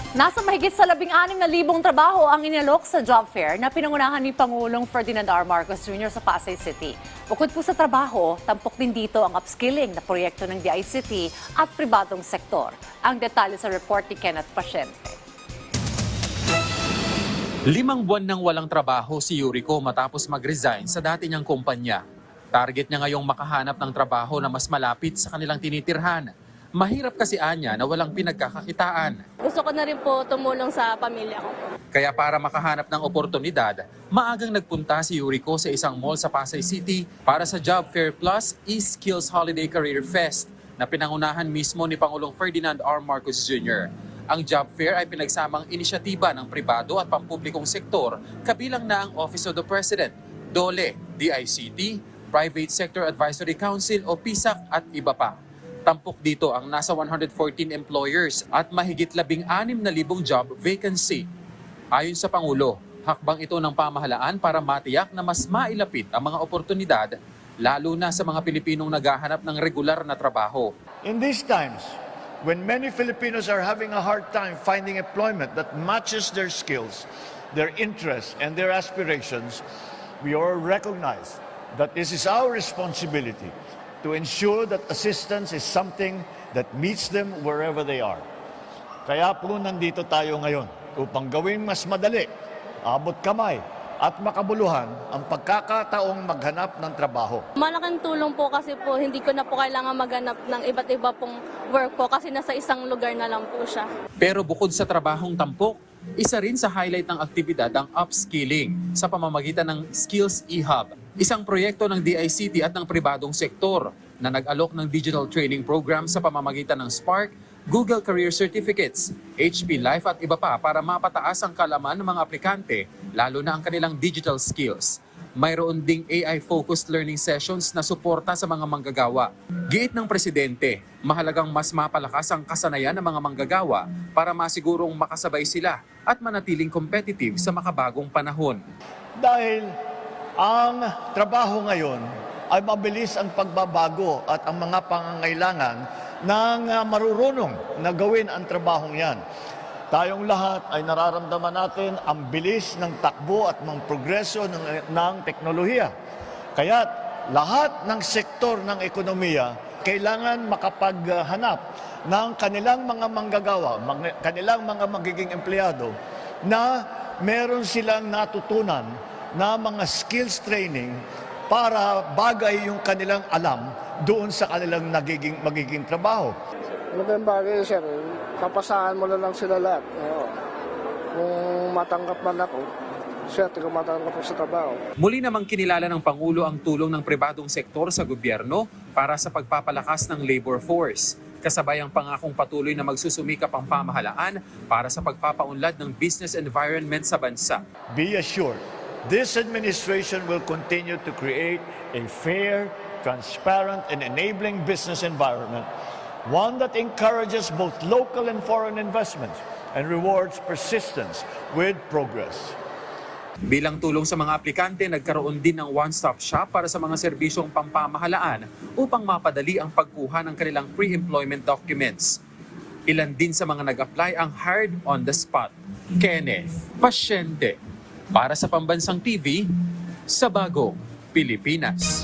Nasa mahigit sa 16,000 trabaho ang inalok sa job fair na pinangunahan ni Pangulong Ferdinand R. Marcos Jr. sa Pasay City. Bukod po sa trabaho, tampok din dito ang upskilling na proyekto ng DICT at pribadong sektor. Ang detalye sa report ni Kenneth Pasyente. 5 buwan nang walang trabaho si Yuriko matapos mag-resign sa dati niyang kumpanya. Target niya ngayong makahanap ng trabaho na mas malapit sa kanilang tinitirhan. Mahirap kasi anya na walang pinagkakakitaan. Gusto ko na rin po tumulong sa pamilya ko. Kaya para makahanap ng oportunidad, maagang nagpunta si Yuriko sa isang mall sa Pasay City para sa Job Fair Plus eSkills Holiday Career Fest na pinangunahan mismo ni Pangulong Ferdinand R. Marcos Jr. Ang job fair ay pinagsamang inisyatiba ng pribado at pampublikong sektor, kabilang na ang Office of the President, DOLE, DICT, Private Sector Advisory Council o PSAC at iba pa. Tampok dito ang nasa 114 employers at mahigit 16,000 job vacancy. Ayon sa Pangulo, hakbang ito ng pamahalaan para matiyak na mas mailapit ang mga oportunidad, lalo na sa mga Pilipinong naghahanap ng regular na trabaho. In these times, when many Filipinos are having a hard time finding employment that matches their skills, their interests, and their aspirations, we all recognize that this is our responsibility to ensure that assistance is something that meets them wherever they are. Kaya po nandito tayo ngayon upang gawing mas madali, abot kamay, at makabuluhan ang pagkakataong maghanap ng trabaho. Malaking tulong po kasi po hindi ko na po kailangan maghanap ng iba't iba pong work po kasi nasa isang lugar na lang po siya. Pero bukod sa trabahong tampok, isa rin sa highlight ng aktibidad ang upskilling sa pamamagitan ng Skills eHub, isang proyekto ng DICT at ng pribadong sektor na nag-alok ng digital training program sa pamamagitan ng Spark, Google Career Certificates, HP Life at iba pa para mapataas ang kaalaman ng mga aplikante, lalo na ang kanilang digital skills. Mayroon ding AI-focused learning sessions na suporta sa mga manggagawa. Giit ng Presidente, mahalagang mas mapalakas ang kasanayan ng mga manggagawa para masigurong makasabay sila at manatiling competitive sa makabagong panahon. Dahil ang trabaho ngayon ay mabilis ang pagbabago at ang mga pangangailangan ng marurunong na gawin ang trabahong yan. Tayong lahat ay nararamdaman natin ang bilis ng takbo at ng progreso ng teknolohiya. Kaya lahat ng sektor ng ekonomiya kailangan makapaghanap ng kanilang mga manggagawa, kanilang mga magiging empleyado na meron silang natutunan na mga skills training para bagay yung kanilang alam doon sa kanilang magiging trabaho. Magandang bagay, sir. Papasahan mo na lang sila lahat. Kung matanggap man ako, sir, kung matanggap ko sa trabaho. Muli namang kinilala ng Pangulo ang tulong ng pribadong sektor sa gobyerno para sa pagpapalakas ng labor force. Kasabay ang pangakong patuloy na magsusumikap ang pamahalaan para sa pagpapaunlad ng business environment sa bansa. Be assured, this administration will continue to create a fair, transparent, and enabling business environment, one that encourages both local and foreign investments and rewards persistence with progress. Bilang tulong sa mga aplikante, nagkaroon din ng one-stop shop para sa mga serbisyong pampamahalaan upang mapadali ang pagkuha ng kanilang pre-employment documents. Ilan din sa mga nag-apply ang hired on the spot. Kenneth Pasyente, para sa Pambansang TV, sa Bagong Pilipinas.